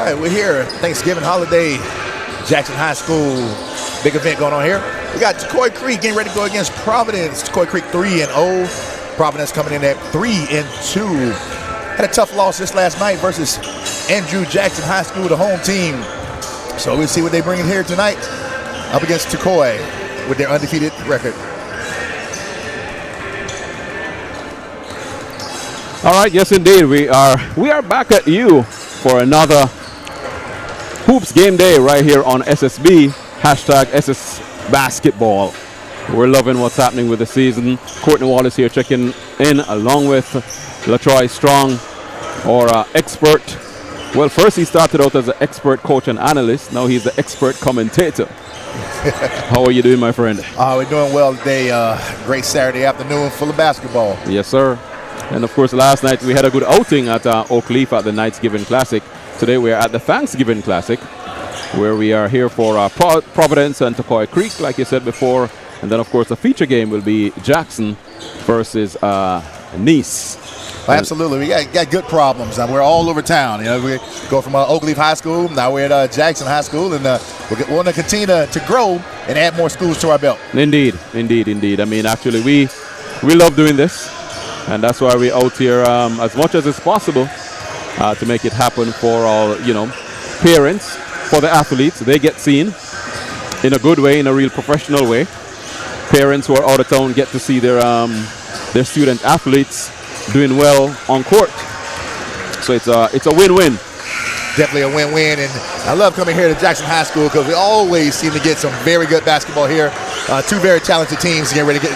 right, we're here. Thanksgiving holiday, Jackson High School, big event going on here. We got Tocoi Creek getting ready to go against Providence. Tocoi Creek 3-0. Providence coming in at 3-2. Had a tough loss this last night versus Andrew Jackson High School, the home team. So we'll see what they bring in here tonight up against Tocoi with their undefeated record. All right, yes indeed, we are back at you for another Hoops Game Day right here on SSB, hashtag SS Basketball. We're loving what's happening with the season. Courtney Wallace here checking in along with LaTroy Strong, our expert. Well, first he started out as an expert coach and analyst. Now he's the expert commentator. How are you doing, my friend? We're doing well today. Great Saturday afternoon full of basketball. Yes, sir. And of course, last night we had a good outing at Oak Leaf at the ThanksGiving Classic. Today we are at the ThanksGiving Classic, where we are here for Providence and Tocoi Creek, like you said before. And then, of course, the feature game will be Jackson versus Nice. Well, absolutely. We got good problems. We're all over town. You know, we go from Oak Leaf High School. Now we're at Jackson High School, and we want to continue to grow and add more schools to our belt. Indeed, indeed, indeed. I mean, actually, we love doing this. And that's why we're out here as much as it's possible to make it happen for all, parents, for the athletes. They get seen in a good way, in a real professional way. Parents who are out of town get to see their student athletes doing well on court. So it's a win-win. Definitely a win-win, and I love coming here to Jackson High School because we always seem to get some very good basketball here. Two very talented teams get ready to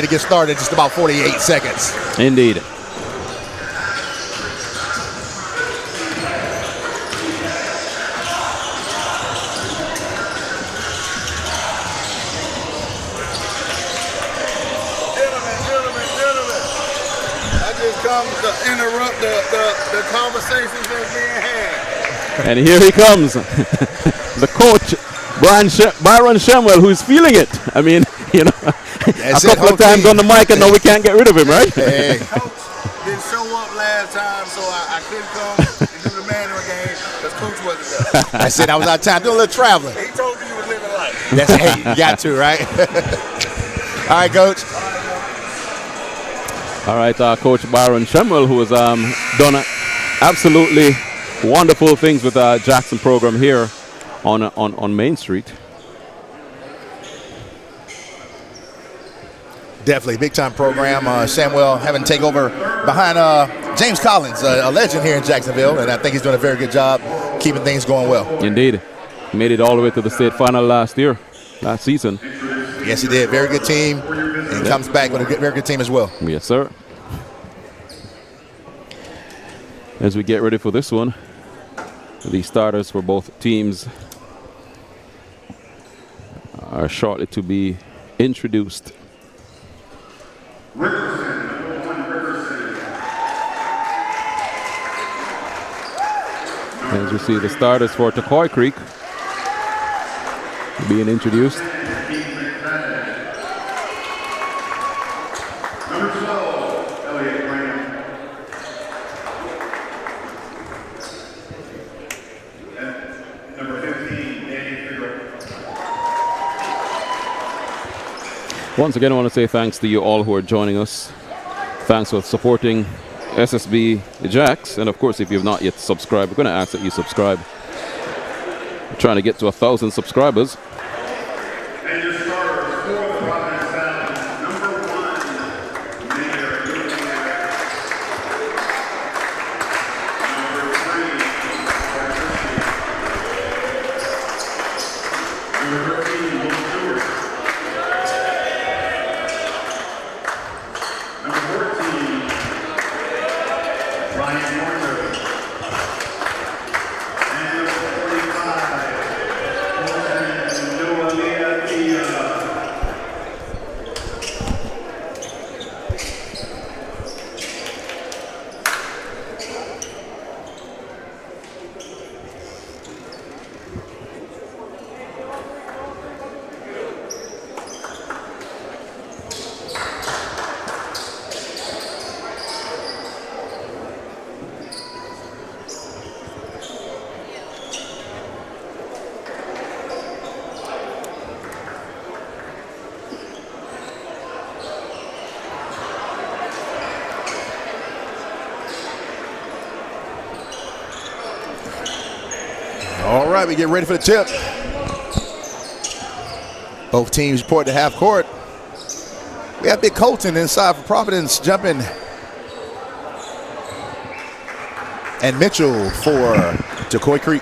get started in just about 48 seconds. Indeed. Gentlemen. I just come to interrupt the conversations that's being had. And here he comes, the coach, Byron Shemwell, who's feeling it. I mean, a couple of times on the mic, and now we can't get rid of him, right? Hey. Coach didn't show up last time, so I couldn't come and do the manual game because Coach wasn't there. I said I was out of time doing a little traveling. He told me you were living life. That's hey, you got to, right? All right, Coach. All right, Coach Byron Shemwell, who has done absolutely wonderful things with the Jackson program here on Main Street. Definitely, big-time program. Samuel having to take over behind James Collins, a legend here in Jacksonville, and I think he's doing a very good job keeping things going well. Indeed. Made it all the way to the state final last season. Yes, he did. Very good team, and comes back with a very good team as well. Yes, sir. As we get ready for this one, the starters for both teams are shortly to be introduced. As we see the starters for Tocoi Creek being introduced. Once again, I want to say thanks to you all who are joining us. Thanks for supporting SSB Jacks. And of course, if you've not yet subscribed, we're going to ask that you subscribe. We're trying to get to 1,000 subscribers. And your starters for the Providence Stallions, number 1, Mayor number 3, number 13, Will Stewart. Number 14, Ryan Warner. And number 45, Wilson Noalia Tia. right, we get ready for the tip. Both teams report to half court. We have Big Colton inside for Providence jumping. And Mitchell for Tocoi Creek.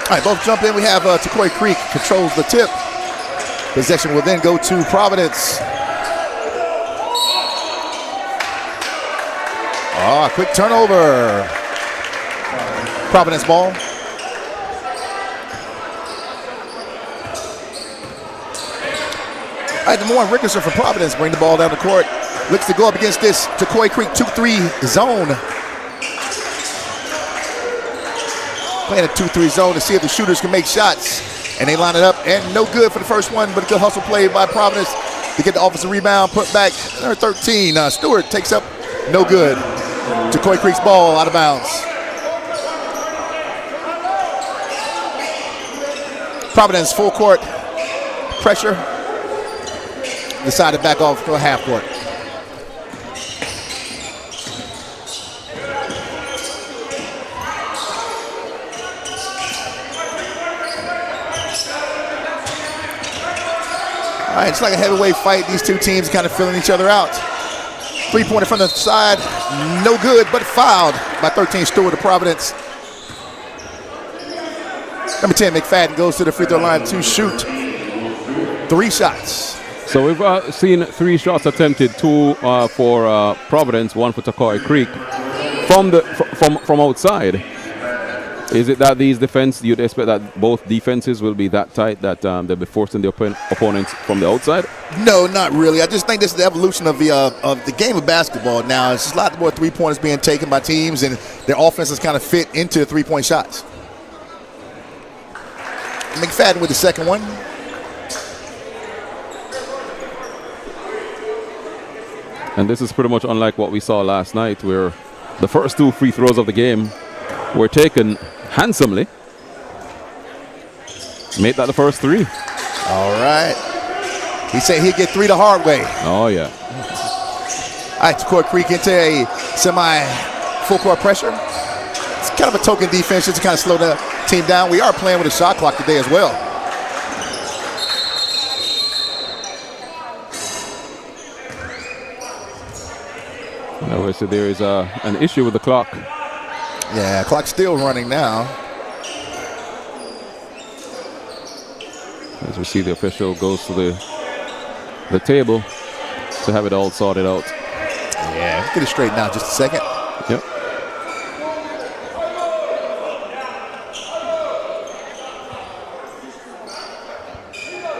All right, both jump in. We have Tocoi Creek controls the tip. Possession will then go to Providence. Quick turnover. Providence ball. All right, DeMorne Rickerson for Providence bring the ball down the court. Looks to go up against this Tocoi Creek 2-3 zone. Playing a 2-3 zone to see if the shooters can make shots. And they line it up, and no good for the first one, but a good hustle play by Providence to get the offensive rebound, put back number 13. Stewart takes up, no good. Tocoi Creek's ball out of bounds. Providence full court pressure. Decided to back off to a half court. All right, it's like a heavyweight fight. These two teams kind of filling each other out. Three-pointer from the side, no good, but fouled by 13 Stewart of Providence. Number 10, McFadden, goes to the free throw line to shoot 3 shots. So we've seen 3 shots attempted, 2 for Providence, 1 for Tocoi Creek. From outside, is it that these defense, you'd expect that both defenses will be that tight that they'll be forcing the opponents from the outside? No, not really. I just think this is the evolution of the game of basketball now. It's just a lot more three-pointers being taken by teams, and their offenses kind of fit into the three-point shots. McFadden with the second one. And this is pretty much unlike what we saw last night, where the first 2 free throws of the game were taken handsomely. Made that the first 3. All right. He said he'd get 3 the hard way. Oh, yeah. All right, Tocoi Creek into a semi-full court pressure. It's kind of a token defense just to kind of slow the team down. We are playing with a shot clock today as well. So there is an issue with the clock. Yeah, clock's still running now. As we see, the official goes to the table to have it all sorted out. Yeah, let's get it straightened out just a second. Yep.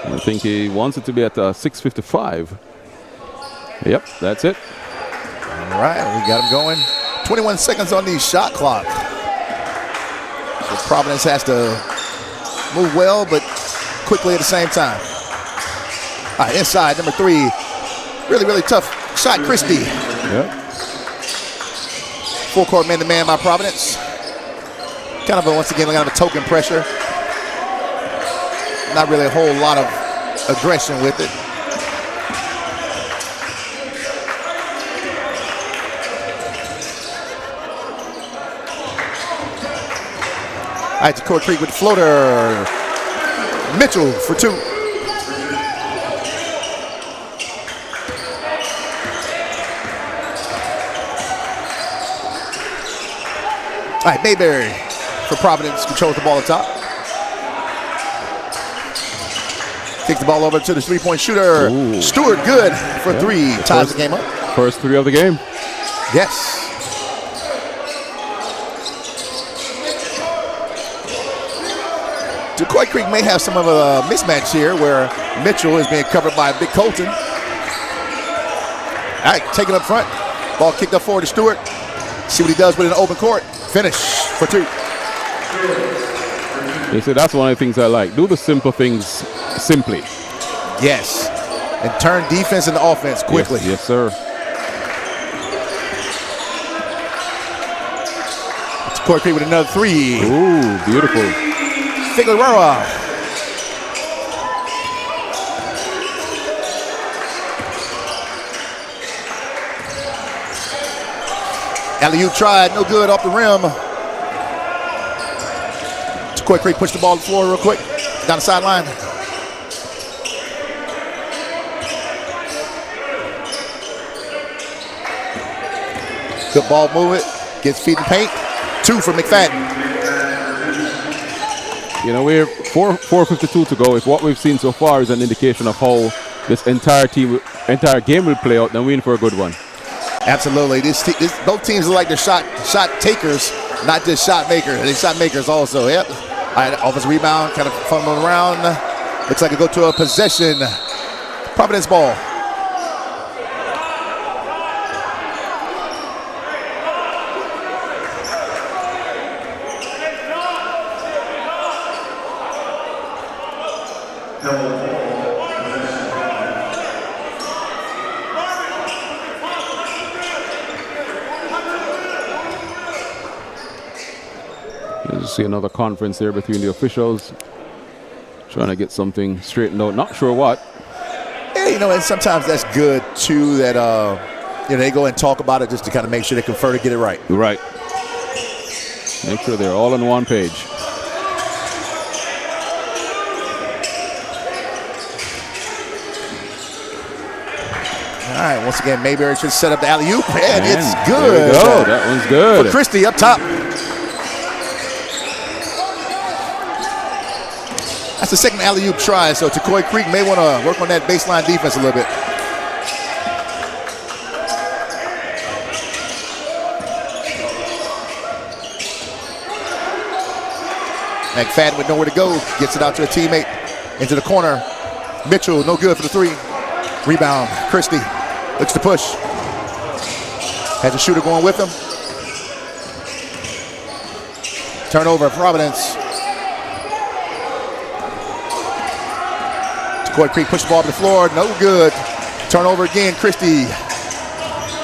I think he wants it to be at 6:55. Yep, that's it. All right, we got him going. 21 seconds on the shot clock. So Providence has to move well, but quickly at the same time. All right, inside, number 3. Really, really tough shot, Christie. Yep. Full court man-to-man by Providence. Kind of, once again, kind of a token pressure. Not really a whole lot of aggression with it. All right, Tocoi Creek with the floater. Mitchell for 2. All right, Mayberry for Providence controls the ball at top. Takes the ball over to the three-point shooter. Ooh. Stewart good for 3. Ties the game up. First 3 of the game. Yes. Tocoi Creek may have some of a mismatch here where Mitchell is being covered by Big Colton. All right, taking up front. Ball kicked up forward to Stewart. See what he does with an open court. Finish for 2. You see, that's one of the things I like. Do the simple things simply. Yes. And turn defense into offense quickly. Yes, sir. Tocoi Creek with another 3. Ooh, beautiful. Figueroa. Alley-oop tried, no good, off the rim. Tocoi Creek pushed the ball to the floor real quick, down the sideline. Good ball movement, gets feet in paint. 2 for McFadden. You know, we're 4:52 to go. If what we've seen so far is an indication of how this entire game will play out, then we're in for a good one. Absolutely. Both teams are like they're shot takers, not just shot makers. They're shot makers also. Yep. All right, offensive rebound, kind of fumbling around. Looks like it go to a possession. Providence ball. See another conference here between the officials, trying to get something straightened out. Not sure what. Yeah, you know, and sometimes that's good too. That they go and talk about it just to kind of make sure they confer to get it right. Right. Make sure they're all on one page. All right, once again, Mayberry should set up the alley-oop, and it's good. There we go. That one's good. For Christie up top. That's the second alley-oop try, so Tocoi Creek may want to work on that baseline defense a little bit. McFadden with nowhere to go, gets it out to a teammate, into the corner. Mitchell, no good for the 3. Rebound, Christie, looks to push. Has a shooter going with him. Turnover, Providence. Tocoi Creek pushed the ball to the floor, no good. Turnover again, Christie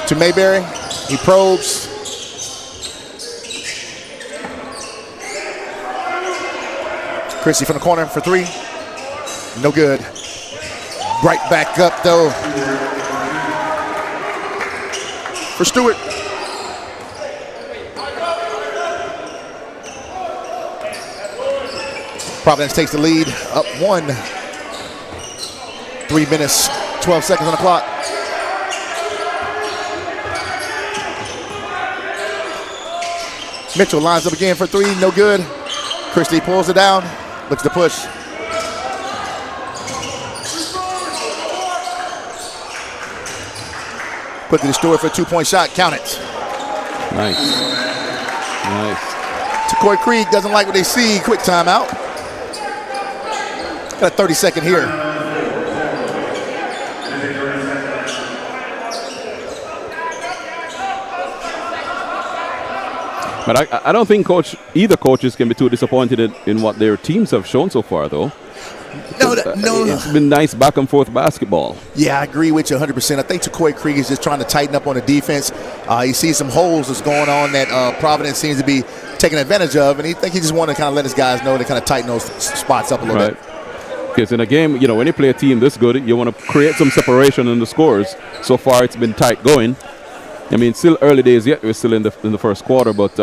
to Mayberry. He probes. Christie from the corner for 3. No good. Right back up though for Stewart. Providence takes the lead, up 1. 3 minutes, 12 seconds on the clock. Mitchell lines up again for 3, no good. Christie pulls it down, looks to push. Quickly to Stewart for a 2-point shot, count it. Nice. Nice. Tocoi Creek doesn't like what they see, quick timeout. Got a 30-second here. But I don't think either coaches can be too disappointed in what their teams have shown so far, though. No. It's been nice back and forth basketball. Yeah, I agree with you 100%. I think Tocoi Creek is just trying to tighten up on the defense. You see some holes that's going on that Providence seems to be taking advantage of, and he just want to kind of let his guys know to kind of tighten those spots up a little bit. Because in a game, you know, when you play a team this good, you want to create some separation in the scores. So far, it's been tight going. I mean, still early days yet. We're still in the first quarter, but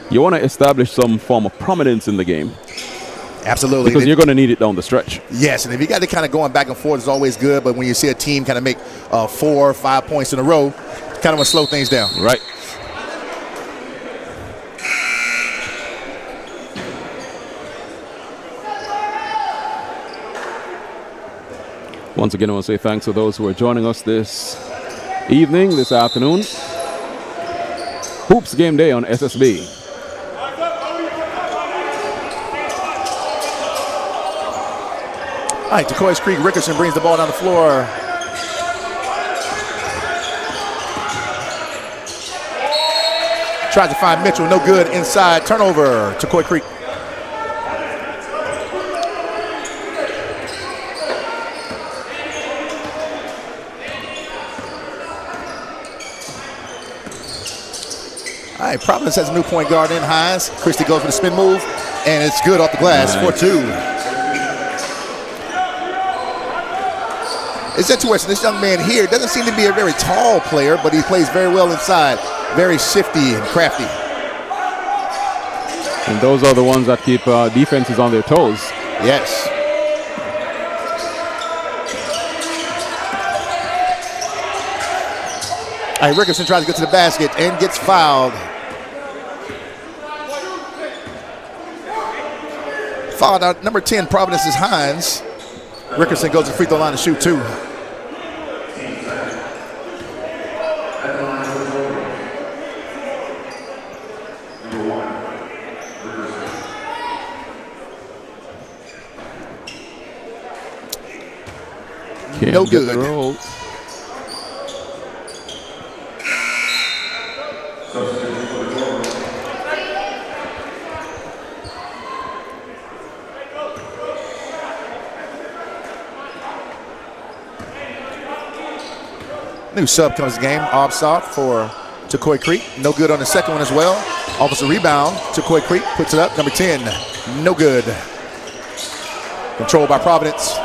you want to establish some form of prominence in the game. Absolutely. Because you're going to need it down the stretch. Yes, and if you got it kind of going back and forth, it's always good. But when you see a team kind of make 4 or 5 points in a row, kind of want to slow things down. Right. Once again, I want to say thanks to those who are joining us this evening, this afternoon. Hoops game day on SSB. All right, Tocoi Creek, Rickerson brings the ball down the floor. Tries to find Mitchell, no good inside. Turnover, Tocoi Creek. All right, Providence has a new point guard in Hines. Christie goes for the spin move, and it's good off the glass, 4-2. It's interesting. This young man here doesn't seem to be a very tall player, but he plays very well inside. Very shifty and crafty. And those are the ones that keep defenses on their toes. Yes. All right, Rickerson tries to get to the basket and gets fouled. Fouled out number 10, Providence is Hines. Rickerson goes to the free throw line to shoot 2. No good. New sub comes to the game. Obsoff for Tocoi Creek. No good on the second one as well. Offensive rebound. Tocoi Creek puts it up. Number 10. No good. Controlled by Providence.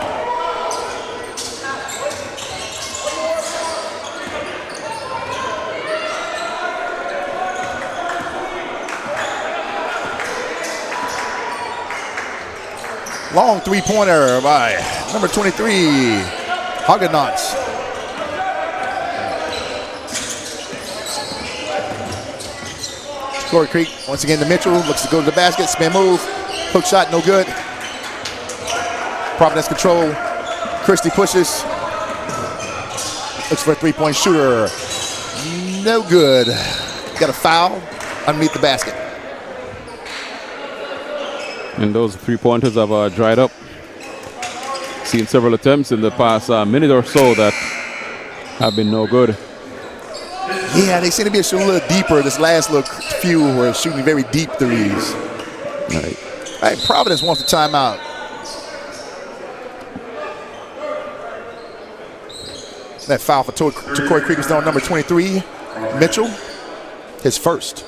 Long three-pointer by number 23, Hagenauts. Tocoi Creek once again to Mitchell. Looks to go to the basket. Spin move. Hook shot, no good. Providence control. Christie pushes. Looks for a three-point shooter. No good. Got a foul underneath the basket. And those three-pointers have dried up. Seen several attempts in the past minute or so that have been no good. Yeah, they seem to be shooting a little deeper. This last little few were shooting very deep threes. Right. All right, Providence wants the timeout. That foul for Tocoi Creek is on number 23, Mitchell, his first.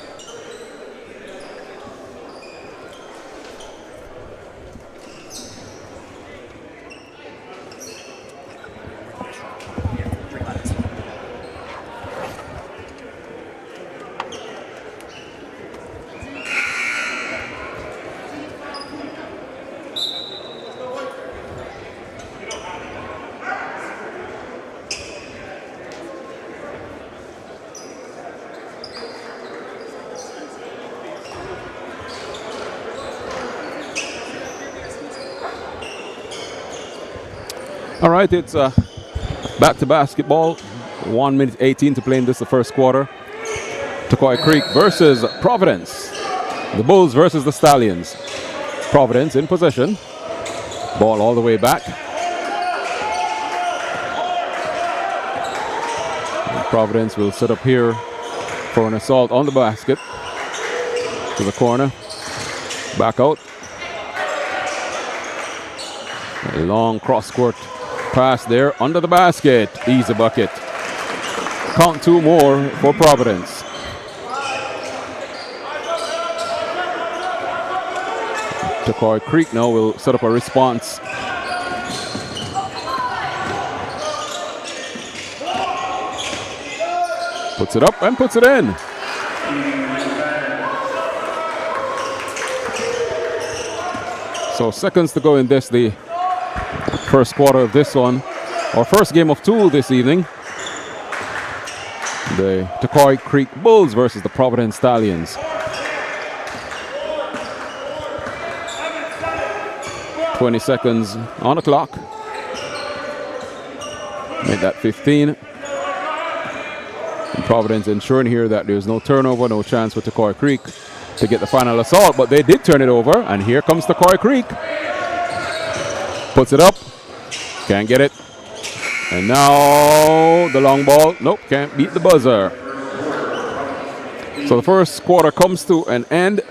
All right, it's back to basketball. 1 minute 18 to play in this, the first quarter. Tocoi Creek versus Providence. The Bulls versus the Stallions. Providence in possession. Ball all the way back. And Providence will set up here for an assault on the basket. To the corner. Back out. A long cross-court pass there under the basket. Easy bucket. Count 2 more for Providence. Tocoi Creek now will set up a response. Puts it up and puts it in. So seconds to go in this, the first quarter of this one. Our first game of 2 this evening. The Tocoi Creek Bulls versus the Providence Stallions. 20 seconds on the clock. Made that 15. And Providence ensuring here that there's no turnover, no chance for Tocoi Creek to get the final assault, but they did turn it over, and here comes Tocoi Creek. Puts it up, can't get it. And now the long ball, nope, can't beat the buzzer. So the first quarter comes to an end.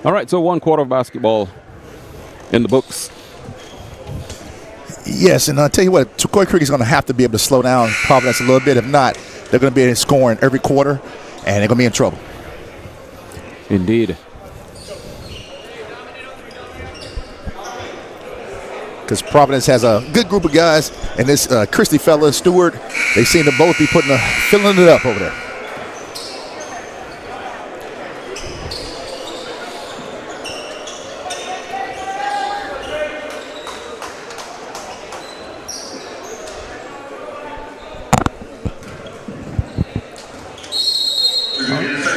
All right, so 1 quarter of basketball in the books. Yes, and I'll tell you what, Tocoi Creek is going to have to be able to slow down Providence a little bit. If not, they're going to be scoring every quarter, and they're going to be in trouble. Indeed. Because Providence has a good group of guys, and this Christie fella, Stewart, they seem to both be filling it up over there.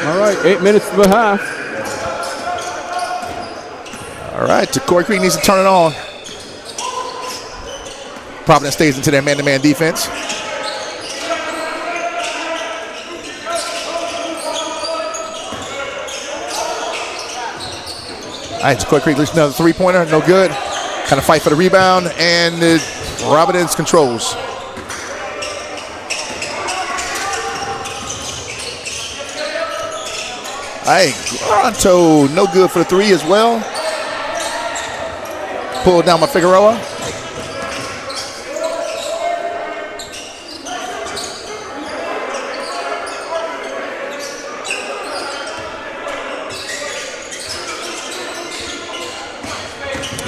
All right, 8 minutes to the half. All right, Tocoi Creek needs to turn it on. Providence stays into their man-to-man defense. All right, Tocoi Creek looks another three-pointer, no good. Kind of fight for the rebound, and Providence controls. All right, Toronto, no good for the three as well. Pulled down by Figueroa.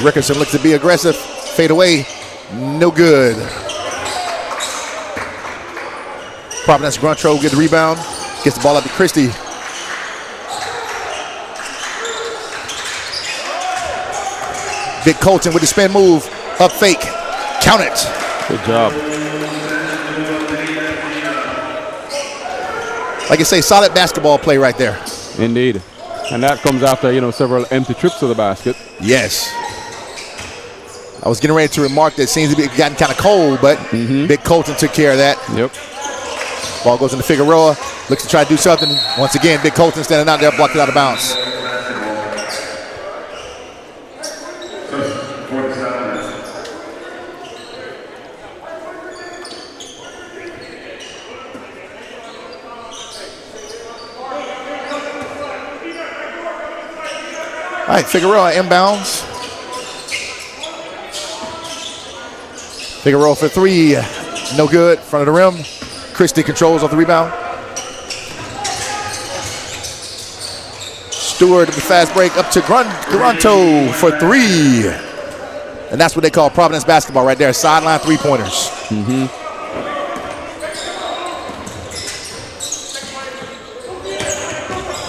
Rickerson looks to be aggressive. Fade away. No good. Providence Gruntrow get the rebound. Gets the ball up to Christie. Big Colton with the spin move. Up fake. Count it. Good job. Like I say, solid basketball play right there. Indeed. And that comes after, several empty trips to the basket. Yes. I was getting ready to remark that it seems to be gotten kind of cold, but Big Colton took care of that. Yep. Ball goes into Figueroa. Looks to try to do something. Once again, Big Colton standing out there, blocked it out of bounds. All right, Figueroa inbounds. Figueroa for three, no good, front of the rim. Christie controls off the rebound. Stewart with the fast break up to Grunto for three. And that's what they call Providence basketball right there, sideline three-pointers.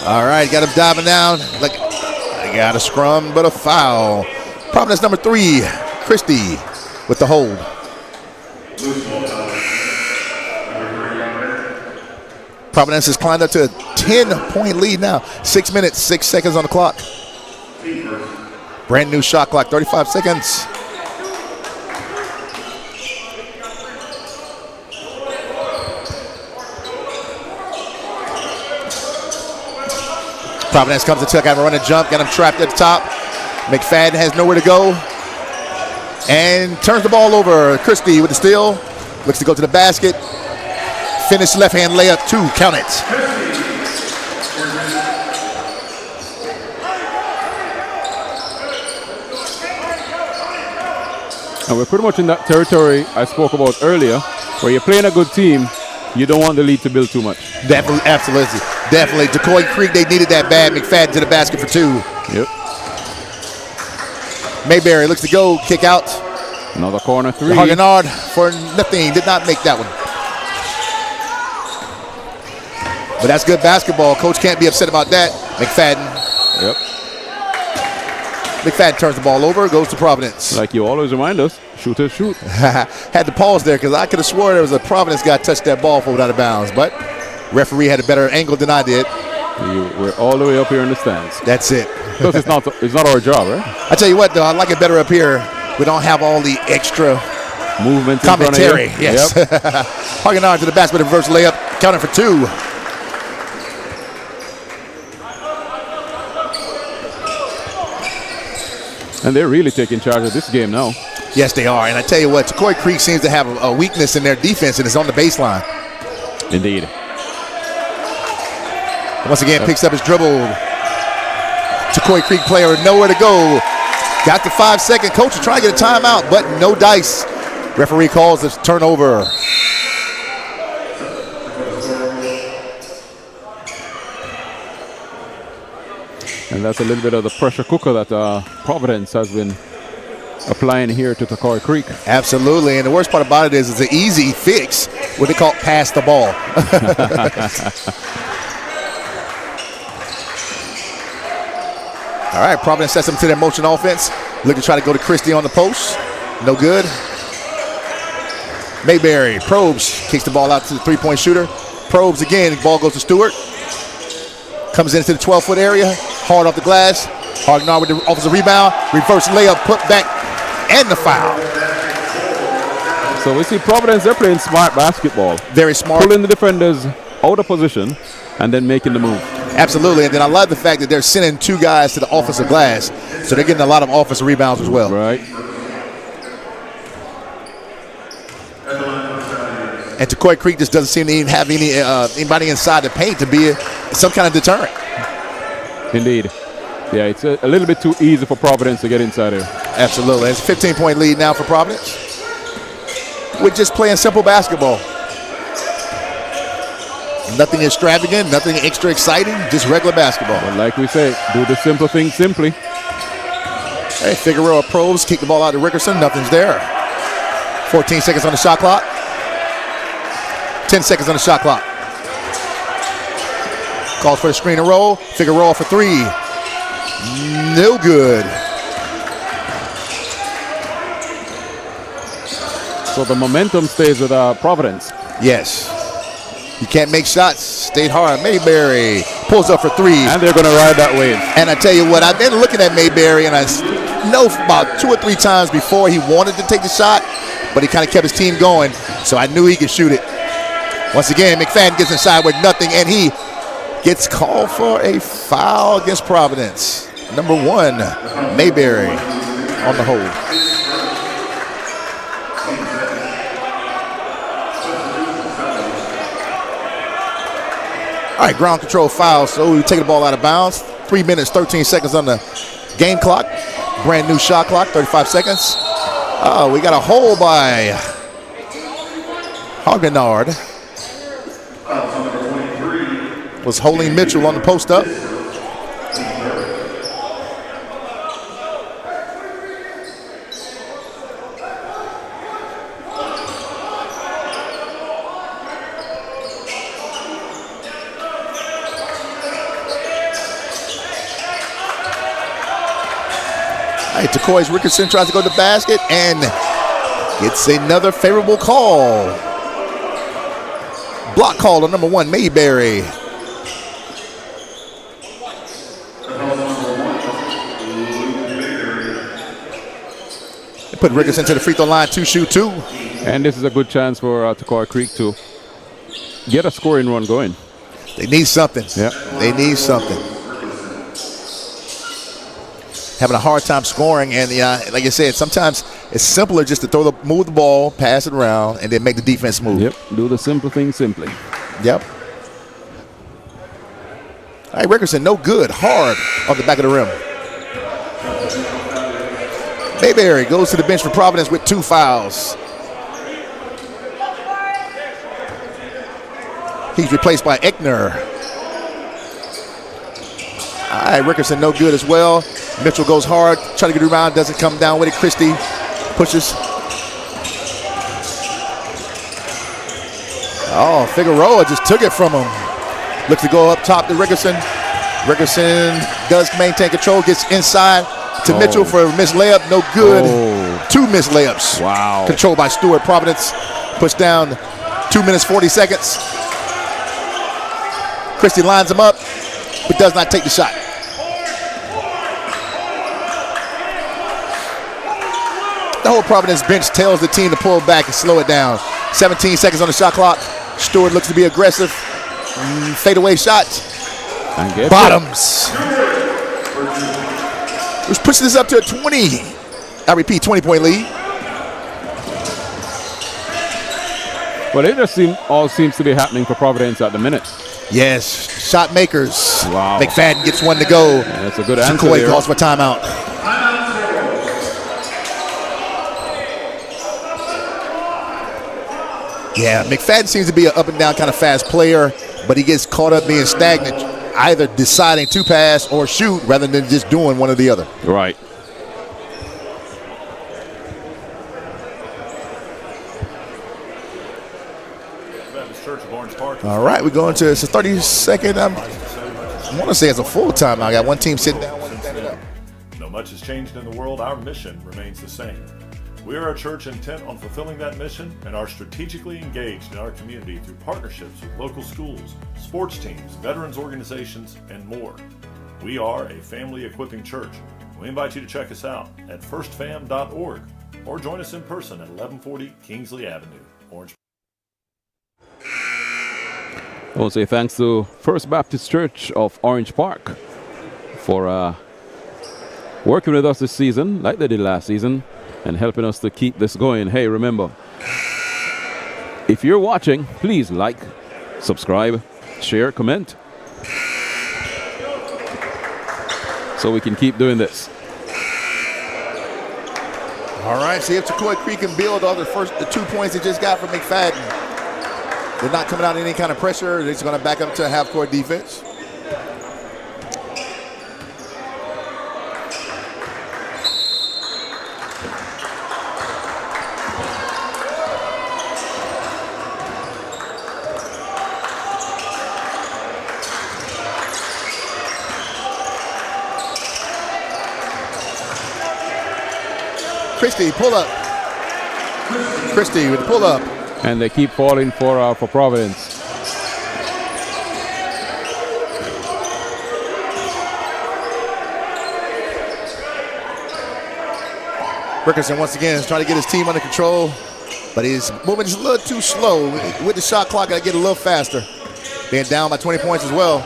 All right, got him diving down. Like, I got a scrum, but a foul. Providence number 3, Christie with the hold. Providence has climbed up to a 10-point lead now. 6 minutes, 6 seconds on the clock. Brand new shot clock, 35 seconds. Providence comes to tuck, have a run and jump, got him trapped at the top. McFadden has nowhere to go. And turns the ball over. Christie with the steal. Looks to go to the basket. Finish left-hand layup, 2, count it. And we're pretty much in that territory I spoke about earlier, where you're playing a good team, you don't want the lead to build too much. Definitely, absolutely. Definitely. Tocoi Creek, they needed that bad. McFadden to the basket for 2. Yep. Mayberry looks to go, kick out. Another corner 3. Hagenard for nothing, did not make that one. But that's good basketball. Coach can't be upset about that. McFadden. Yep. McFadden turns the ball over, goes to Providence. Like you always remind us, shooters shoot. Had to pause there because I could have swore there was a Providence guy touched that ball for out of bounds, but referee had a better angle than I did. We're all the way up here in the stands. That's it. Because it's not our job, right? I tell you what, though, I like it better up here. We don't have all the extra movement commentary. In front of you. Yes. Yep. Hagenard to the basket with a reverse layup, counting for 2. And they're really taking charge of this game now. Yes, they are. And I tell you what, Tocoi Creek seems to have a weakness in their defense, and it's on the baseline. Indeed. Once again, picks up his dribble. Tocoi Creek player nowhere to go. Got the 5-second. Coach is trying to get a timeout, but no dice. Referee calls this turnover. And that's a little bit of the pressure cooker that Providence has been applying here to Tocoi Creek. Absolutely, and the worst part about it is it's an easy fix, what they call pass the ball. All right, Providence sets them to their motion offense. Look to try to go to Christie on the post. No good. Mayberry probes, kicks the ball out to the three-point shooter. Probes again, ball goes to Stewart. Comes into the 12-foot area, hard off the glass. Hardnar with the offensive rebound, reverse layup, put back, and the foul. So we see Providence, they're playing smart basketball. Very smart. Pulling the defenders out of position and then making the move. Absolutely, and then I love the fact that they're sending two guys to the offensive glass, so they're getting a lot of offensive rebounds as well. Right. And Tocoi Creek just doesn't seem to even have anybody inside the paint to be some kind of deterrent. Indeed. Yeah, it's a little bit too easy for Providence to get inside there. Absolutely. It's a 15-point lead now for Providence. We're just playing simple basketball. Nothing extravagant, nothing extra exciting, just regular basketball. But like we say, do the simple things simply. Hey, Figueroa probes, kick the ball out to Rickerson. Nothing's there. 14 seconds on the shot clock. 10 seconds on the shot clock. Calls for the screen and roll. Figueroa for three. No good. So the momentum stays with Providence. Yes. You can't make shots. Stayed hard. Mayberry pulls up for three. And they're going to ride that wave. And I tell you what, I've been looking at Mayberry, and I know about 2 or 3 times before he wanted to take the shot, but he kind of kept his team going, so I knew he could shoot it. Once again, McFadden gets inside with nothing, and he gets called for a foul against Providence. Number 1, Mayberry on the hold. All right, ground control foul, so we take the ball out of bounds. 3 minutes, 13 seconds on the game clock. Brand new shot clock, 35 seconds. Oh, we got a hold by Hoggenard. Was holding Mitchell on the post up. Tocoi Rickerson tries to go to the basket and gets another favorable call. Block call on number 1, Mayberry. They put Rickerson to the free throw line, 2 shoot 2. And this is a good chance for Tocoi Creek to get a scoring run going. They need something. Yeah. They need something. Having a hard time scoring, and like I said, sometimes it's simpler just to move the ball, pass it around, and then make the defense move. Yep, do the simple thing simply. Yep. All right, Rickerson, no good, hard off the back of the rim. Mayberry goes to the bench for Providence with 2 fouls. He's replaced by Eckner. All right, Rickerson, no good as well. Mitchell goes hard, trying to get around, doesn't come down with it. Christie pushes. Oh, Figueroa just took it from him. Looks to go up top to Rickerson. Rickerson does maintain control, gets inside to Mitchell for a missed layup. No good. 2 missed layups. Wow. Controlled by Stewart. Providence puts down 2 minutes, 40 seconds. Christie lines him up, but does not take the shot. The whole Providence bench tells the team to pull back and slow it down. 17 seconds on the shot clock. Stewart looks to be aggressive. Fadeaway shot. Bottoms. Which pushes this up to a 20. I repeat, 20-point lead. Well, it just all seems to be happening for Providence at the minute. Yes, shot makers. Wow. McFadden gets one to go. Yeah, that's a good answer Tocoi there. calls for timeout. Yeah, McFadden seems to be an up and down kind of fast player, but he gets caught up being stagnant, either deciding to pass or shoot rather than just doing one or the other. Right. All right, we're going to, it's a 30-second. I want to say it's a full time. I got one team sitting down, one standing up. Though much has changed in the world, our mission remains the same. We are a church intent on fulfilling that mission and are strategically engaged in our community through partnerships with local schools, sports teams, veterans organizations, and more. We are a family equipping church. We invite you to check us out at firstfam.org or join us in person at 1140 Kingsley Avenue, Orange. I want to say thanks to First Baptist Church of Orange Park for working with us this season, like they did last season, and helping us to keep this going. Hey, remember, if you're watching, please like, subscribe, share, comment, so we can keep doing this. All right, see if Tocoi Creek can build on the 2 points they just got from McFadden. They're not coming out in any kind of pressure. They're just going to back up to a half-court defense. Christie, pull up. Christie with the pull up. And they keep falling for Providence. Rickerson once again is trying to get his team under control, but he's moving just a little too slow. With the shot clock, got to get a little faster. Being down by 20 points as well.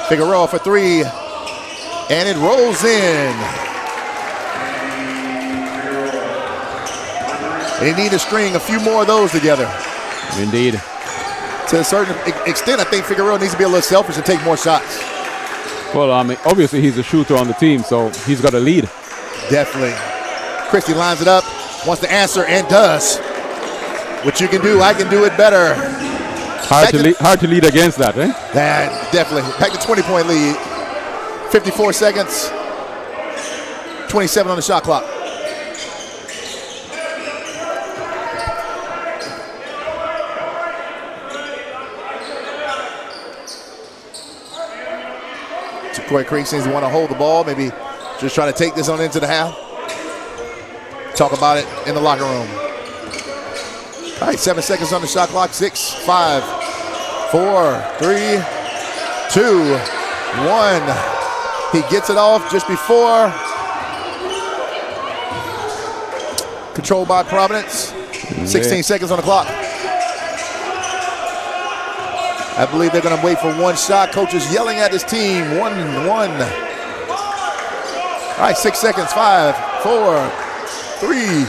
Figueroa for three, and it rolls in. They need to string a few more of those together. Indeed. To a certain extent, I think Figueroa needs to be a little selfish and take more shots. Well, I mean, obviously he's a shooter on the team, so he's got a lead. Definitely. Christie lines it up, wants to answer, and does. What you can do, I can do it better. Hard to lead against that, eh? Yeah, definitely. Back to 20-point lead. 54 seconds. 27 on the shot clock. Tocoi Creek seems to want to hold the ball, maybe just trying to take this on into the half. Talk about it in the locker room. All right, 7 seconds on the shot clock. 6, 5, 4, 3, 2, 1. He gets it off just before. Controlled by Providence. 16 seconds on the clock. I believe they're going to wait for one shot. Coach is yelling at his team. 1. All right, 6 seconds. 5, 4, 3.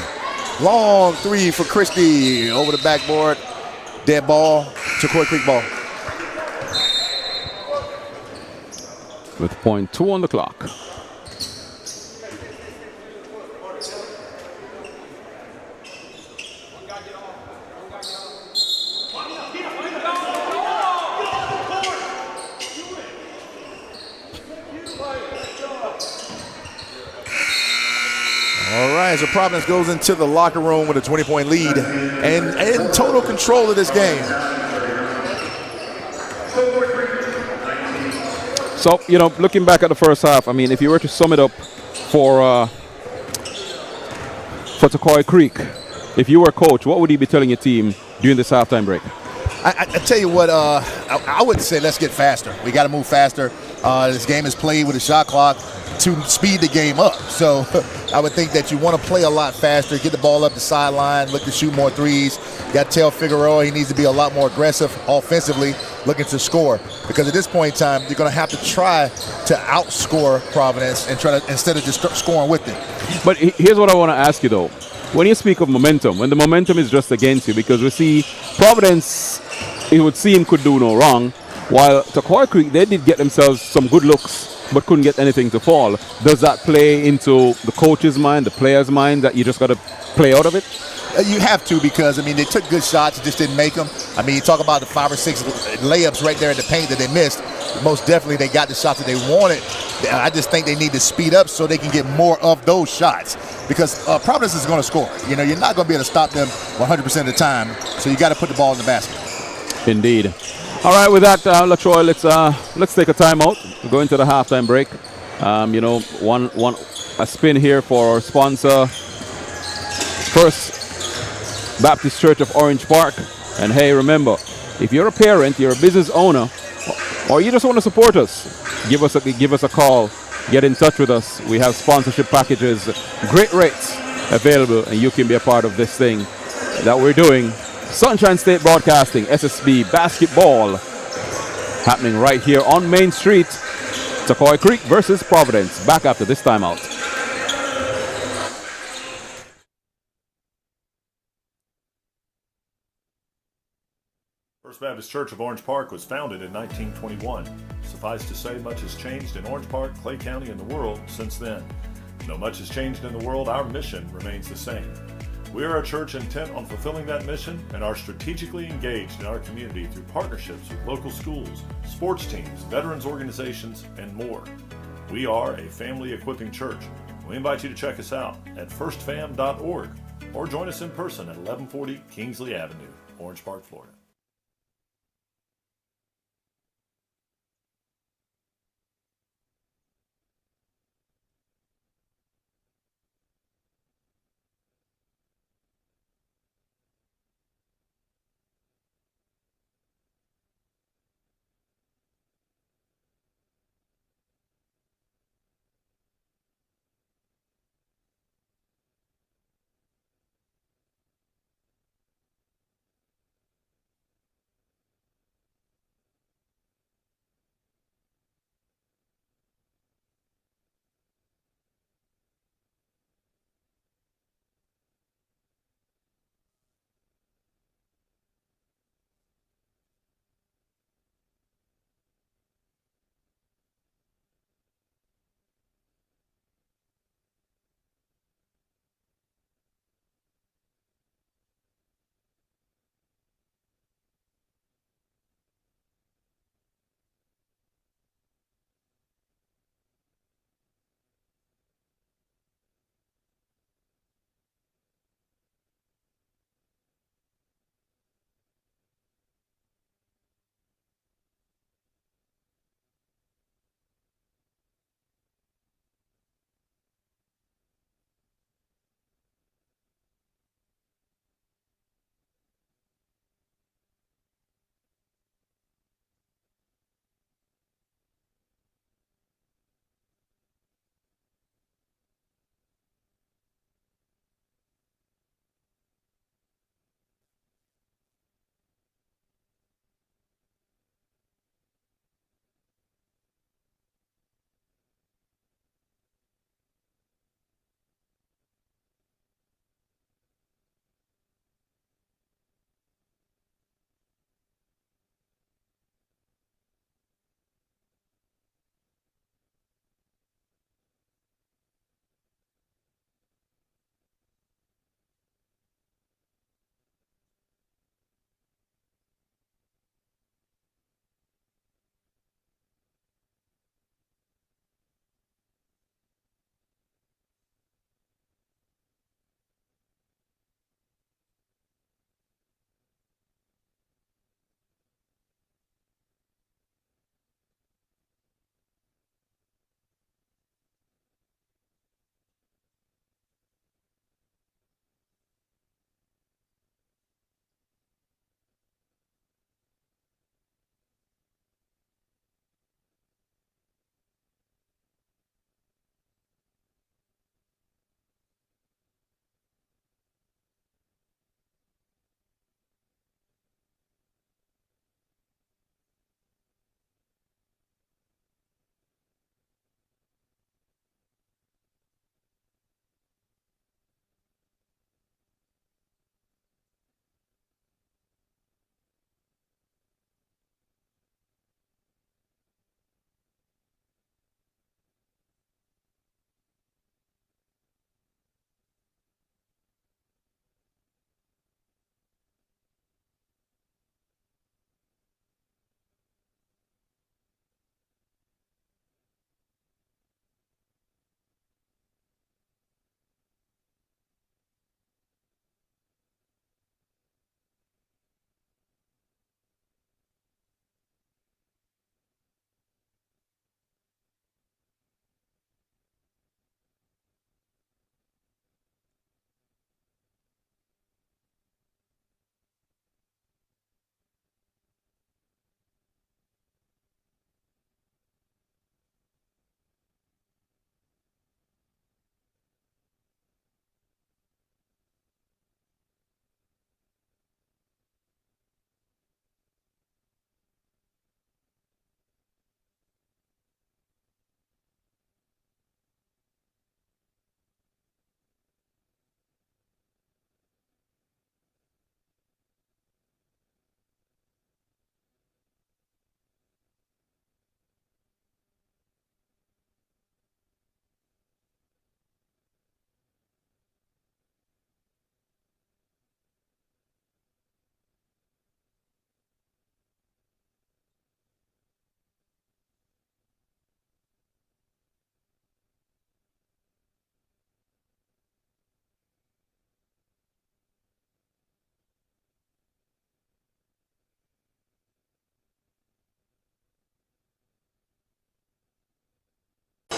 Long three for Christie over the backboard. Dead ball. Tocoi Creek ball. With .2 on the clock. All right, so Providence goes into the locker room with a 20-point lead and in total control of this game. So, you know, looking back at the first half, I mean, if you were to sum it up for Tocoi Creek, if you were coach, what would you be telling your team during this halftime break? I tell you what, I would say let's get faster. We got to move faster. This game is played with a shot clock to speed the game up. So I would think that you want to play a lot faster, get the ball up the sideline, look to shoot more threes. Got to tell Figueroa he needs to be a lot more aggressive offensively, looking to score. Because at this point in time, you're going to have to try to outscore Providence and try to, instead of just scoring with it. But here's what I want to ask you, though. When you speak of momentum, when the momentum is just against you, because we see Providence it would seem could do no wrong. While Tocoi Creek, they did get themselves some good looks, but couldn't get anything to fall. Does that play into the coach's mind, the player's mind, that you just got to play out of it? You have to, because, I mean, they took good shots, just didn't make them. I mean, you talk about the 5 or 6 layups right there in the paint that they missed. Most definitely they got the shots that they wanted. I just think they need to speed up so they can get more of those shots, because Providence is going to score. You know, you're not going to be able to stop them 100% of the time, so you got to put the ball in the basket. Indeed. All right, with that, LaTroy, let's take a timeout. We're going to the halftime break. You know, a spin here for our sponsor, First Baptist Church of Orange Park. And hey, remember, if you're a parent, you're a business owner, or you just want to support us, give us a call. Get in touch with us. We have sponsorship packages, great rates available, and you can be a part of this thing that we're doing. Sunshine State Broadcasting, SSB basketball, happening right here on Main Street. Tocoi Creek versus Providence. Back after this timeout. First Baptist Church of Orange Park was founded in 1921. Suffice to say, much has changed in Orange Park, Clay County, and the world since then. Though much has changed in the world, our mission remains the same. We are a church intent on fulfilling that mission and are strategically engaged in our community through partnerships with local schools, sports teams, veterans organizations, and more. We are a family equipping church. We invite you to check us out at firstfam.org or join us in person at 1140 Kingsley Avenue, Orange Park, Florida.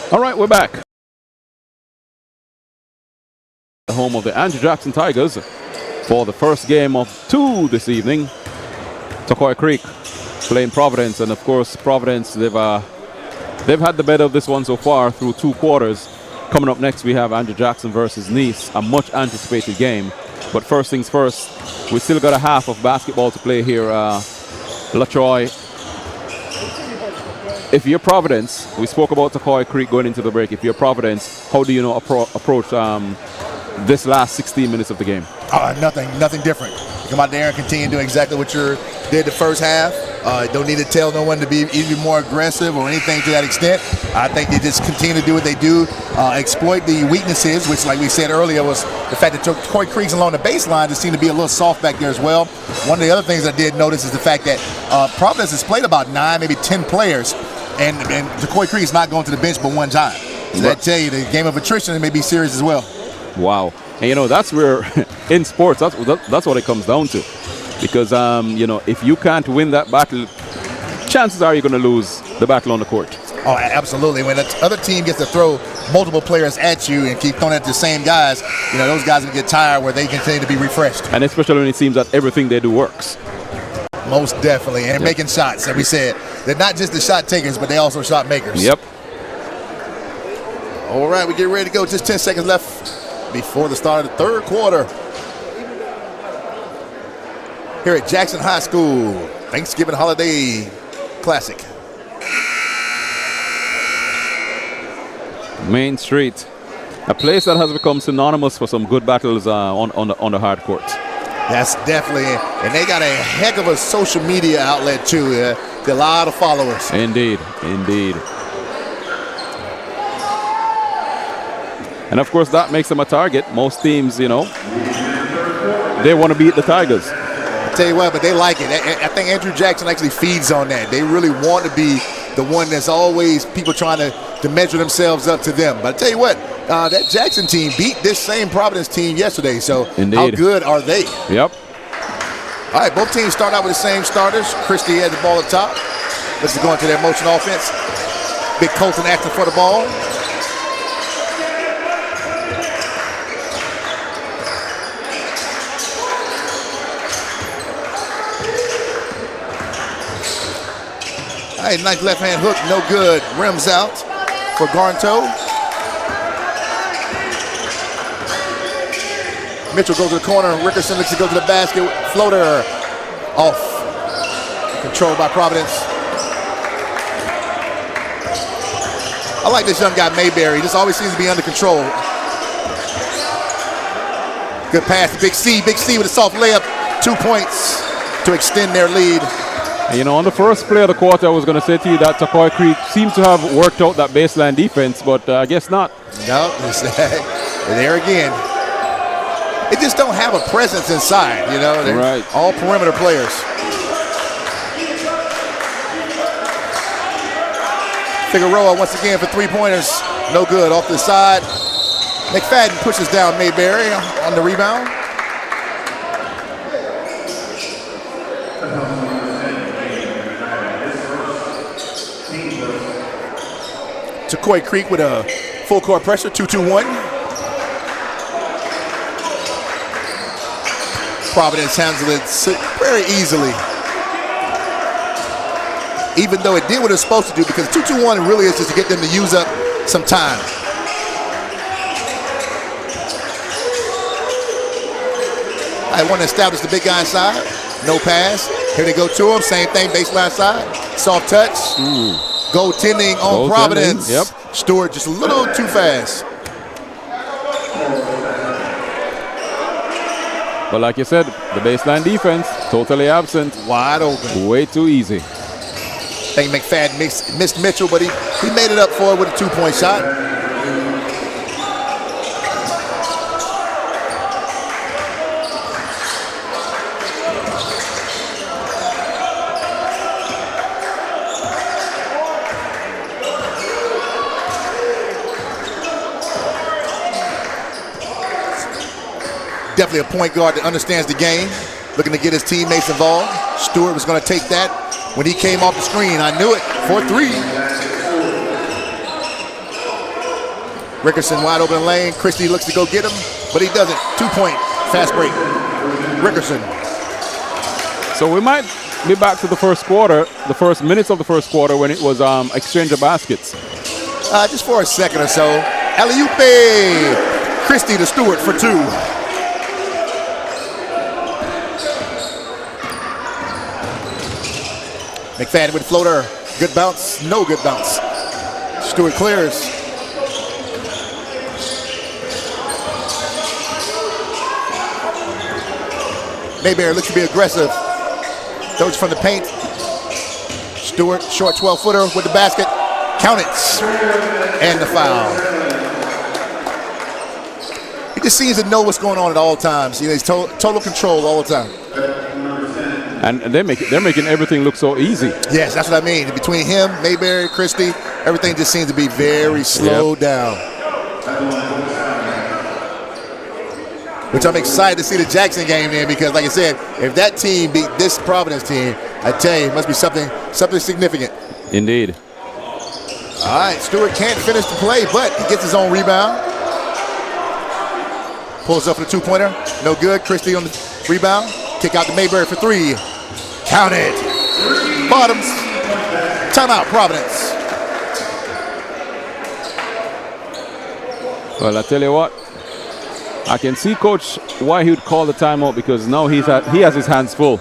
All right, we're back. The home of the Andrew Jackson Tigers for the first game of 2 this evening. Tocoi Creek playing Providence, and of course Providence, they've had the better of this one so far through 2 quarters. Coming up next, we have Andrew Jackson versus Nice, a much anticipated game. But first things first, we still got a half of basketball to play here. LaTroy, if you're Providence, we spoke about Tocoi Creek going into the break. If you're Providence, how do you approach this last 16 minutes of the game? Nothing different. You come out there and continue doing exactly what you did the first half. Don't need to tell no one to be even more aggressive or anything to that extent. I think they just continue to do what they do, exploit the weaknesses, which, like we said earlier, was the fact that Tocoi Creek's along the baseline just seemed to be a little soft back there as well. One of the other things I did notice is the fact that Providence has played about 9, maybe 10 players, and Tocoi Creek is not going to the bench but one time. So that tell you the game of attrition may be serious as well. Wow. And that's where in sports that's what it comes down to, because if you can't win that battle, chances are you're going to lose the battle on the court. Oh, absolutely. When the other team gets to throw multiple players at you and keep throwing at the same guys, those guys will get tired where they continue to be refreshed. And especially when it seems that everything they do works. Most definitely. And making shots, like we said. They're not just the shot takers, but they also shot makers. Yep. All right, we get ready to go. Just 10 seconds left before the start of the third quarter. Here at Jackson High School, Thanksgiving Holiday Classic. Main Street, a place that has become synonymous for some good battles on the hard court. That's definitely, and they got a heck of a social media outlet too. A lot of followers. Indeed. And of course that makes them a target. Most teams, they want to beat the Tigers. I tell you what, but they like it. I think Andrew Jackson actually feeds on that. They really want to be the one that's always people trying to measure themselves up to them. But I tell you what, that Jackson team beat this same Providence team yesterday. So How good are they? Yep. All right, both teams start out with the same starters. Christie had the ball at top. Let's go into their motion offense. Big Colton acting for the ball. All right, nice left hand hook, no good. Rims out for Garnto. Mitchell goes to the corner. Rickerson looks to go to the basket. Floater off. Controlled by Providence. I like this young guy, Mayberry. Just always seems to be under control. Good pass to Big C. Big C with a soft layup. 2 points to extend their lead. On the first play of the quarter, I was going to say to you that Tocoi Creek seems to have worked out that baseline defense, but I guess not. No, there again. They just don't have a presence inside, They're right. All perimeter players. Figueroa once again for 3-pointers. No good. Off the side. McFadden pushes down Mayberry on the rebound. Tocoi Creek with a full court pressure, 2-2-1. Providence handles it very easily. Even though it did what it's supposed to do, because 2-2-1 really is just to get them to use up some time. I want to establish the big guy inside. No pass. Here they go to him. Same thing, baseline side. Soft touch. Goaltending on Providence. Yep. Stewart just a little too fast. But like you said, the baseline defense, totally absent. Wide open. Way too easy. I think McFadden missed Mitchell, but he made it up for it with a 2-point shot. Definitely a point guard that understands the game, looking to get his teammates involved. Stewart was going to take that when he came off the screen. I knew it. 4-3. Rickerson wide open lane. Christie looks to go get him, but he doesn't. 2-point fast break. Rickerson. So we might be back to the first quarter, the first minutes of the first quarter when it was exchange of baskets. Just for a second or so. Alley-oop. Christie to Stewart for 2. McFadden with floater. Good bounce. No good bounce. Stewart clears. Mayberry looks to be aggressive. Throws from the paint. Stewart, short 12-footer with the basket. Count it. And the foul. He just seems to know what's going on at all times. You know, he's total control all the time. And they're making everything look so easy. Yes, that's what I mean. Between him, Mayberry, Christie, everything just seems to be very slowed down. Which I'm excited to see the Jackson game in, because like I said, if that team beat this Providence team, I tell you, it must be something significant. Indeed. All right, Stewart can't finish the play, but he gets his own rebound. Pulls up for the 2-pointer. No good. Christie on the rebound. Kick out to Mayberry for 3. Count it. Bottoms. Timeout, Providence. Well, I tell you what, I can see Coach why he would call the timeout, because now he has his hands full.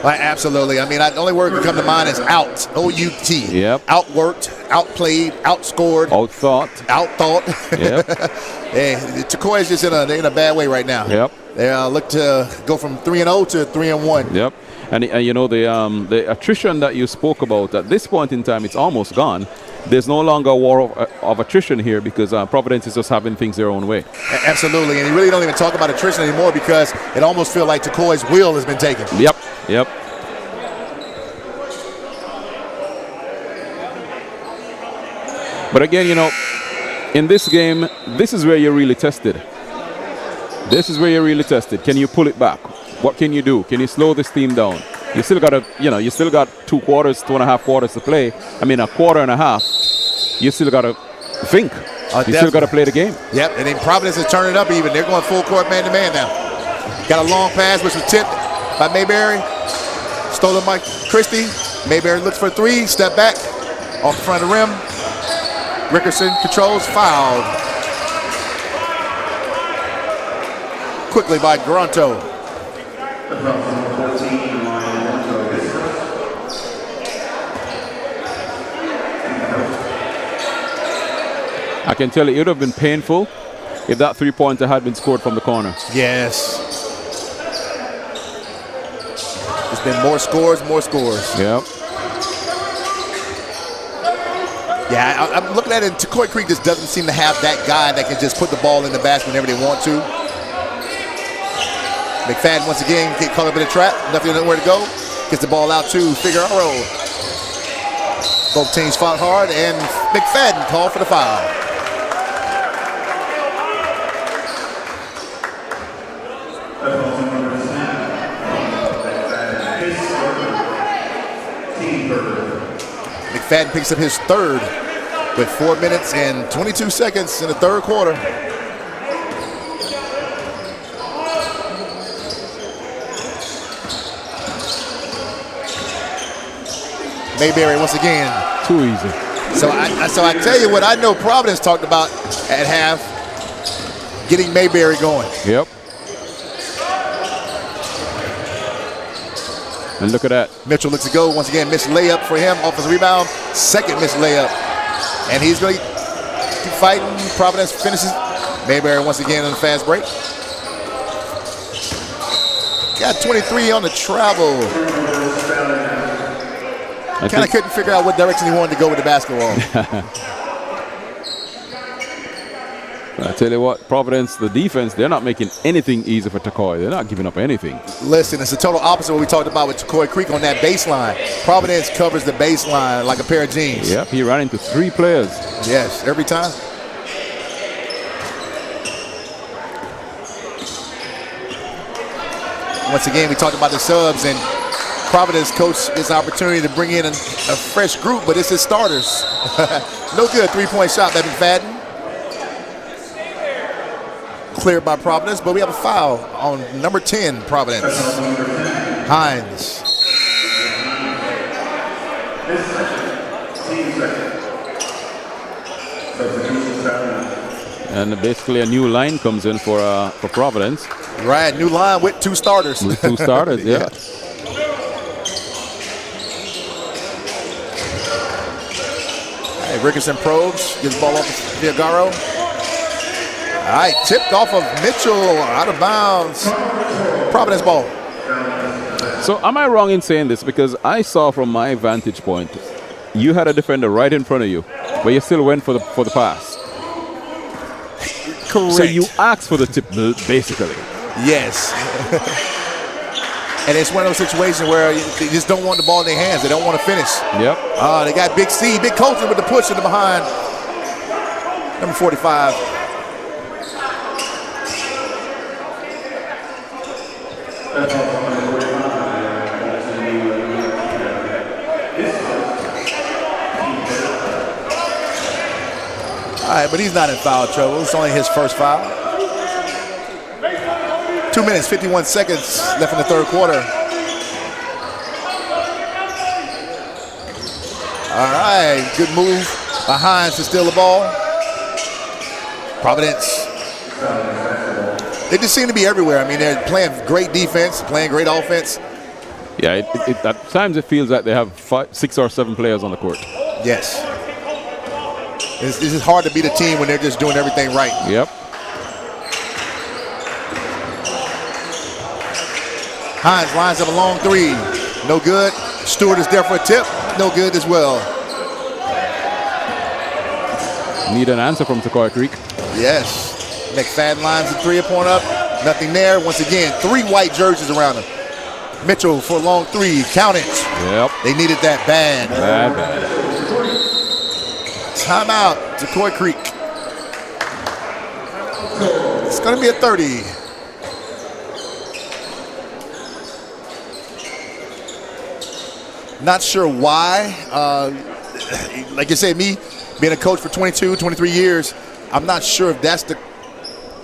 Right, absolutely. I mean, the only word that come to mind is out. O-U-T. Yep. Outworked, outplayed, outscored. Outthought. Outthought. Yep. Hey, Tocoi is just in a bad way right now. Yep. They look to go from 3-0 to 3-1. Yep. And you know, the attrition that you spoke about, at this point in time, it's almost gone. There's no longer a war of attrition here, because Providence is just having things their own way. Absolutely. And you really don't even talk about attrition anymore, because it almost feels like Tocoi's will has been taken. Yep. Yep. But again, you know, in this game, this is where you're really tested. This is where you're really tested. Can you pull it back? What can you do? Can you slow this team down? You still got you still got 2 quarters, 2.5 quarters to play. I mean, a quarter and a half. You still got to think. You still got to play the game. Yep, and then Providence is turning up even. They're going full court man-to-man now. Got a long pass, which was tipped by Mayberry. Stolen by Christie. Mayberry looks for 3, step back, off the front of the rim. Rickerson controls, fouled. Quickly by Garanto. I can tell you, it would have been painful if that 3-pointer had been scored from the corner. Yes. There's been more scores. Yep. Yeah, I'm looking at it. Tocoi Creek just doesn't seem to have that guy that can just put the ball in the basket whenever they want to. McFadden once again get caught up in a trap. Nothing nowhere to go. Gets the ball out to Figueroa. Both teams fought hard, and McFadden called for the foul. McFadden picks up his 3rd with 4 minutes and 22 seconds in the 3rd quarter. Mayberry once again. Too easy. So I tell you what, I know Providence talked about at half, getting Mayberry going. Yep. And look at that. Mitchell looks to go. Once again, missed layup for him. Offensive rebound. 2nd missed layup. And he's going to keep fighting. Providence finishes. Mayberry once again on the fast break. Got 23 on the travel. Kind of couldn't figure out what direction he wanted to go with the basketball. I tell you what, Providence, the defense, they're not making anything easy for Tocoi. They're not giving up anything. Listen, it's the total opposite of what we talked about with Tocoi Creek on that baseline. Providence covers the baseline like a pair of jeans. Yep, he ran into 3 players. Yes, every time. Once again, we talked about the subs, and Providence coach gets an opportunity to bring in a fresh group, but it's his starters. No good 3-point shot by McFadden. cleared by Providence, but we have a foul on number 10, Providence. Hines. And basically a new line comes in for Providence. Right, new line with 2 starters. With 2 starters, yeah. Hey, Rickerson probes, gets the ball off to Viagaro. All right, tipped off of Mitchell, out of bounds. Providence ball. So am I wrong in saying this? Because I saw from my vantage point, you had a defender right in front of you, but you still went for the pass. Correct. So you asked for the tip, basically. Yes. And it's one of those situations where they just don't want the ball in their hands. They don't want to finish. Yep. They got Big C, Big Colton with the push in the behind. Number 45. All right, but he's not in foul trouble. It's only his first foul. 2 minutes, 51 seconds left in the third quarter. All right, good move by Hines to steal the ball. Providence. They just seem to be everywhere. I mean, they're playing great defense, playing great offense. Yeah, at times it feels like they have 6 or 7 players on the court. Yes. This is hard to beat a team when they're just doing everything right. Yep. Hines lines up a long 3. No good. Stewart is there for a tip. No good as well. Need an answer from Tocoi Creek. Yes. McFadden lines the 3-point up. Nothing there. Once again, 3 white jerseys around him. Mitchell for a long 3. Count it. Yep. They needed that bad. Bad. Timeout, Tocoi Creek. It's going to be a 30. Not sure why. Like I said, me being a coach for 22, 23 years, I'm not sure if that's the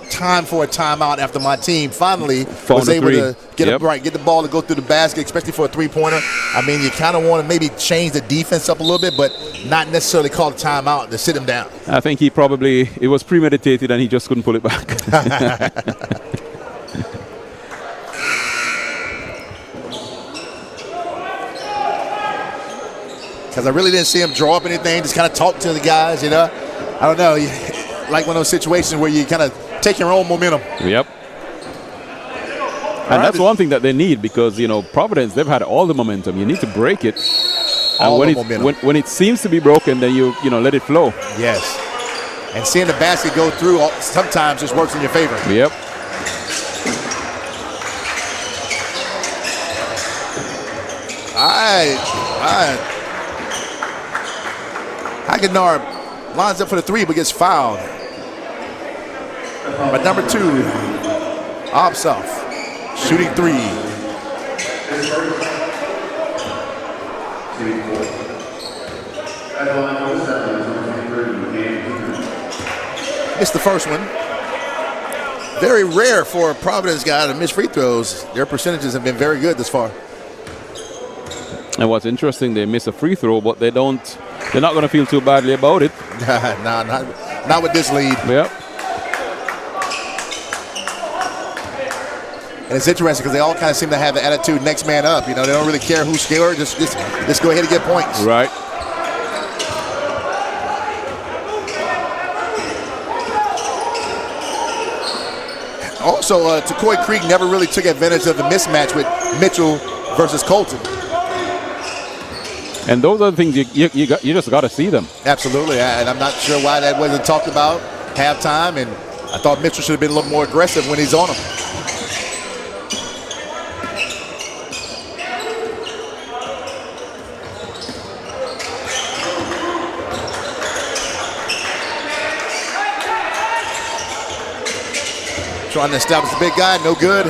time for a timeout after my team finally was able to get get the ball to go through the basket, especially for a 3-pointer. I mean, you kind of want to maybe change the defense up a little bit, but not necessarily call a timeout to sit him down. I think it was premeditated and he just couldn't pull it back. Because I really didn't see him draw up anything, just kind of talk to the guys, you know. I don't know, like one of those situations where you kind of take your own momentum. Yep. And that's one thing that they need because, you know, Providence, they've had all the momentum. You need to break it. And when it seems to be broken, then you let it flow. Yes. And seeing the basket go through sometimes just works in your favor. Yep. All right. Hagenard lines up for the 3 but gets fouled. But number 2, Obsoff, shooting 3. Missed the first one. Very rare for a Providence guy to miss free throws. Their percentages have been very good this far. And what's interesting, they miss a free throw, but they're not going to feel too badly about it. Nah, not with this lead. Yep. And it's interesting because they all kind of seem to have the attitude next man up. You know, they don't really care who's scored. Just go ahead and get points. Right. Also, Tocoi Creek never really took advantage of the mismatch with Mitchell versus Colton. And those are the things you just got to see them. Absolutely, and I'm not sure why that wasn't talked about halftime. And I thought Mitchell should have been a little more aggressive when he's on him. Trying to establish the big guy, no good.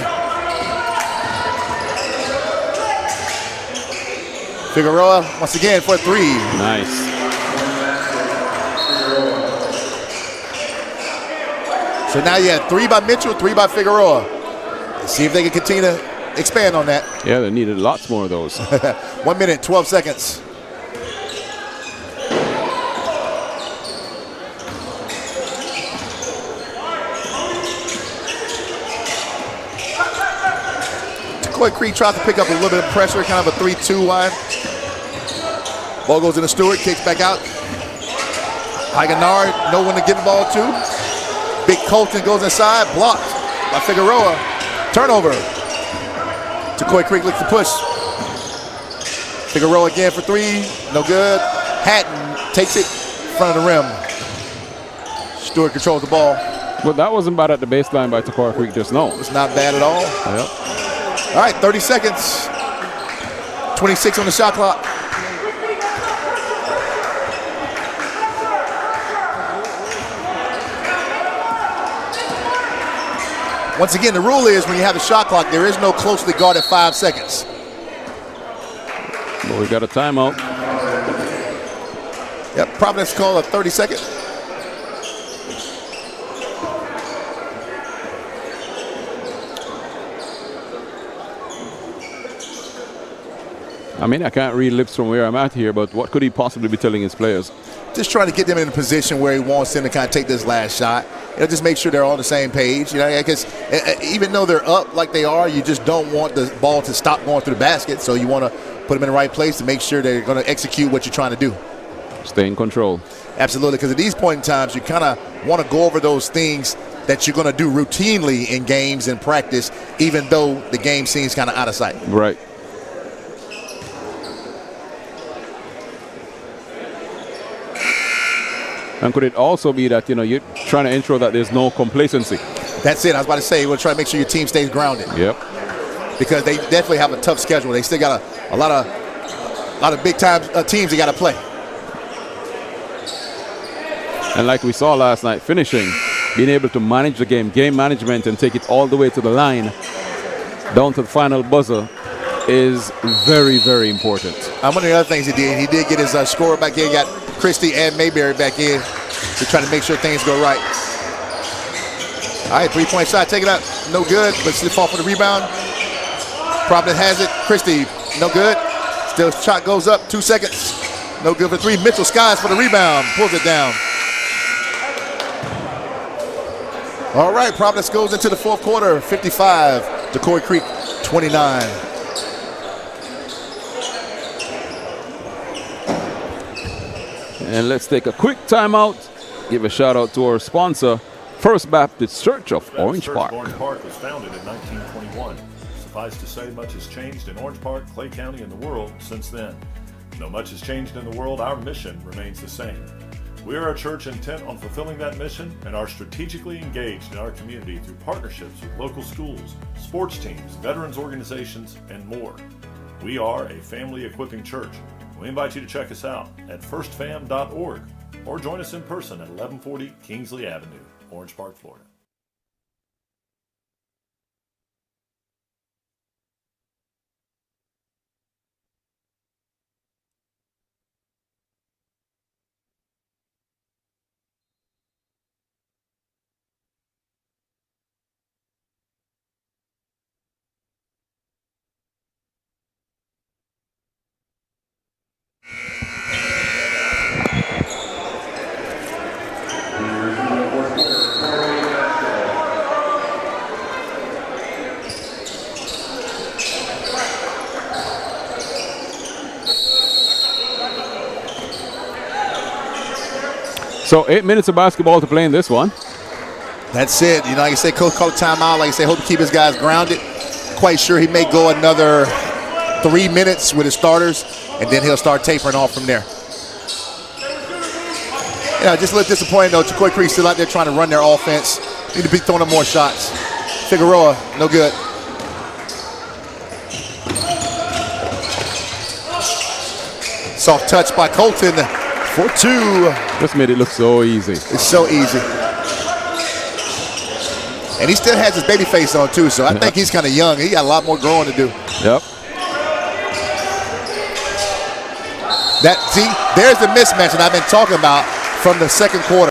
Figueroa once again for a 3. Nice. So now you have 3 by Mitchell, 3 by Figueroa. Let's see if they can continue to expand on that. Yeah, they needed lots more of those. 1 minute, 12 seconds. Tocoi Creek tries to pick up a little bit of pressure, kind of a 3-2 line. Ball goes into Stewart, kicks back out. Higanard, no one to give the ball to. Big Colton goes inside, blocked by Figueroa. Turnover. Tocoi Creek looks to push. Figueroa again for 3, no good. Hatton takes it in front of the rim. Stewart controls the ball. Well, that wasn't bad at the baseline by Tocoi Creek just now. It's not bad at all. Yep. All right, 30 seconds. 26 on the shot clock. Once again, the rule is when you have the shot clock, there is no closely guarded 5 seconds. But we got a timeout. Yep, Providence called a 30-second. I mean, I can't read lips from where I'm at here, but what could he possibly be telling his players? Just trying to get them in a position where he wants them to kind of take this last shot. Just make sure they're on the same page. Because even though they're up like they are, you just don't want the ball to stop going through the basket. So you want to put them in the right place to make sure they're going to execute what you're trying to do. Stay in control. Absolutely, because at these point in times, you kind of want to go over those things that you're going to do routinely in games and practice, even though the game seems kind of out of sight. Right. And could it also be that, you're trying to ensure that there's no complacency? That's it. I was about to say, we'll try to make sure your team stays grounded. Yep. Because they definitely have a tough schedule. They still got a lot of big time teams they got to play. And like we saw last night, finishing, being able to manage the game management, and take it all the way to the line, down to the final buzzer, is very, very important. One of the other things he did get his scorer back in, got Christie and Mayberry back in to try to make sure things go right. All right, 3-point shot, take it up, no good, but still fall for the rebound. Providence has it, Christie, no good. Still shot goes up, 2 seconds, no good for 3. Mitchell Skies for the rebound, pulls it down. All right, Providence goes into the fourth quarter, 55, Tocoi Creek 29. And let's take a quick timeout. Give a shout out to our sponsor, First Baptist Church of Orange Park. Orange Park was founded in 1921. Suffice to say, much has changed in Orange Park, Clay County, and the world since then. Though much has changed in the world, our mission remains the same. We are a church intent on fulfilling that mission and are strategically engaged in our community through partnerships with local schools, sports teams, veterans organizations, and more. We are a family equipping church. We invite you to check us out at firstfam.org or join us in person at 1140 Kingsley Avenue, Orange Park, Florida. So 8 minutes of basketball to play in this one. That's it. Like I said, coach called a timeout. Like I said, hope to keep his guys grounded. Quite sure he may go another 3 minutes with his starters, and then he'll start tapering off from there. Just a little disappointing, though. Tocoi Creek still out there trying to run their offense. Need to be throwing up more shots. Figueroa, no good. Soft touch by Colton for 2. Just made it look so easy. It's so easy. And he still has his baby face on, too, so I think he's kind of young. He got a lot more growing to do. Yep. See, there's the mismatch that I've been talking about from the second quarter.